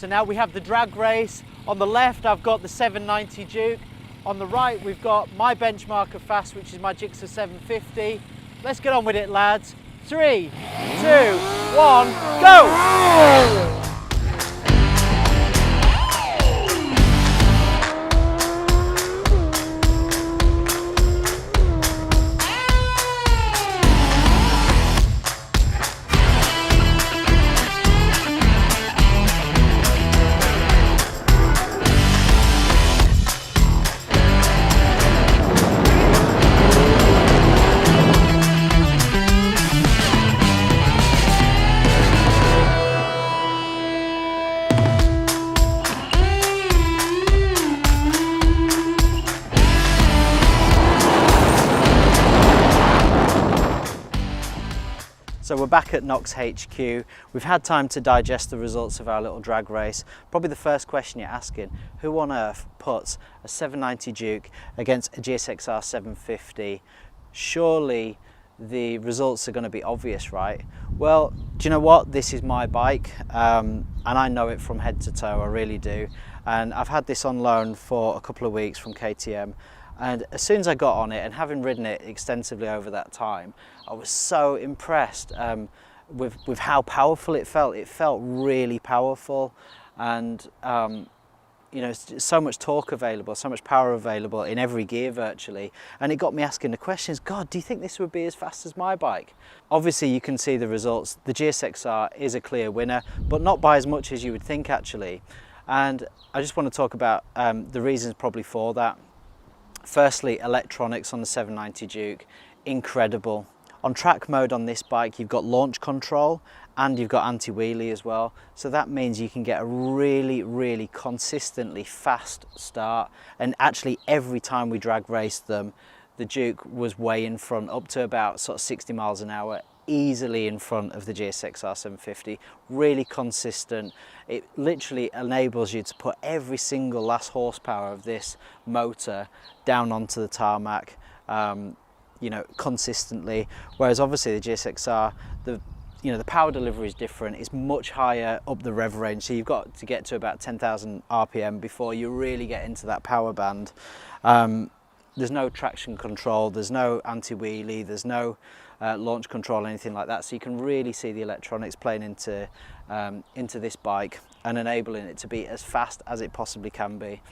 So now we have the drag race. On the left, I've got the 790 Duke. On the right, we've got my benchmark of fast, which is my gsxr 750. Let's get on with it, lads. 3, 2, 1, go! So we're back at Knox HQ. We've had time to digest the results of our little drag race. Probably the first question you're asking, who on earth puts a 790 Duke against a gsxr 750? Surely the results are going to be obvious, right? Well, do you know what? This is my bike, and I know it from head to toe, I really do. And I've had this on loan for a couple of weeks from KTM. And as soon as I got on it, and having ridden it extensively over that time, I was so impressed with how powerful it felt. It felt really powerful, and you know, so much torque available, so much power available in every gear virtually. And it got me asking the questions, God, do you think this would be as fast as my bike? Obviously you can see the results. The gsxr is a clear winner, but not by as much as you would think actually. And I just want to talk about the reasons probably for that. Firstly, electronics on the 790 Duke, incredible. On track mode on this bike, you've got launch control and you've got anti-wheelie as well. So that means you can get a really, really consistently fast start. And actually every time we drag raced them, the Duke was way in front, up to about sort of 60 miles an hour, easily in front of the gsxr 750, really consistent. It literally enables you to put every single last horsepower of this motor down onto the tarmac, you know, consistently. Whereas obviously the gsxr, the power delivery is different. It's much higher up the rev range, so you've got to get to about 10,000 RPM before you really get into that power band. There's no traction control, there's no anti-wheelie, there's no launch control, anything like that. So you can really see the electronics playing into this bike and enabling it to be as fast as it possibly can be.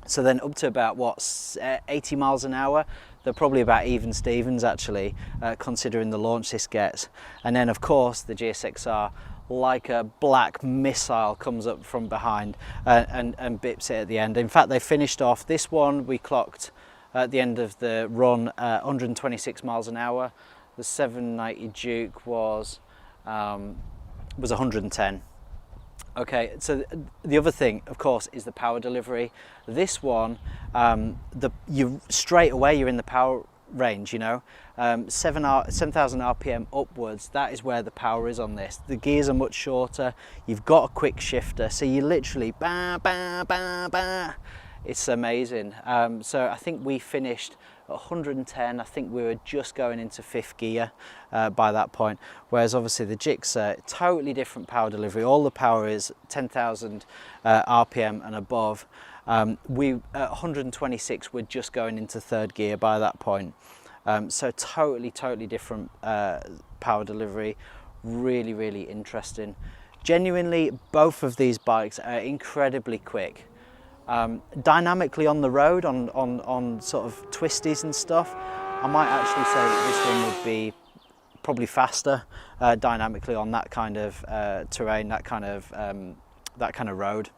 So then up to about, what, 80 miles an hour, they're probably about even Stevens actually, considering the launch this gets. And then of course the gsxr, like a black missile, comes up from behind and bips it at the end. In fact, they finished off this one, we clocked at the end of the run 126 miles an hour. The 790 Duke was 110. Okay, so the other thing, of course, is the power delivery. This one, you straight away you're in the power range, you know, 7,000 RPM upwards. That is where the power is on this. The gears are much shorter. You've got a quick shifter, so you literally ba ba ba ba. It's amazing. So I think we finished at 110. I think we were just going into 5th gear by that point. Whereas obviously the gsxr, totally different power delivery. All the power is 10,000 RPM and above. We at 126, we're just going into 3rd gear by that point. So totally different power delivery. Really, really interesting. Genuinely, both of these bikes are incredibly quick. Dynamically on the road, on sort of twisties and stuff, I might actually say that this one would be probably faster dynamically on that kind of terrain, that kind of road.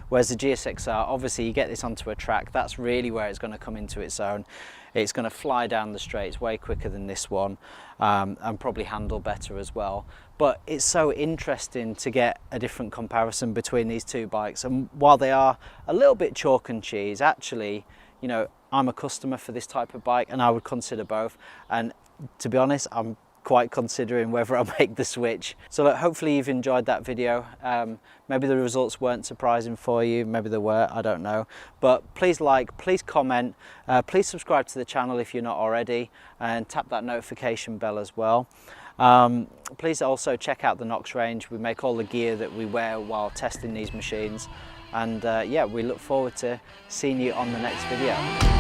Whereas the gsxr, obviously you get this onto a track, that's really where it's going to come into its own. It's going to fly down the straights way quicker than this one, and probably handle better as well. But it's so interesting to get a different comparison between these two bikes. And while they are a little bit chalk and cheese, actually, you know, I'm a customer for this type of bike and I would consider both. And to be honest, I'm quite considering whether I'll make the switch. So look, hopefully you've enjoyed that video. Maybe the results weren't surprising for you, maybe they were, I don't know. But please like, please comment, please subscribe to the channel if you're not already, and tap that notification bell as well. Please also check out the Knox range. We make all the gear that we wear while testing these machines, and yeah, we look forward to seeing you on the next video.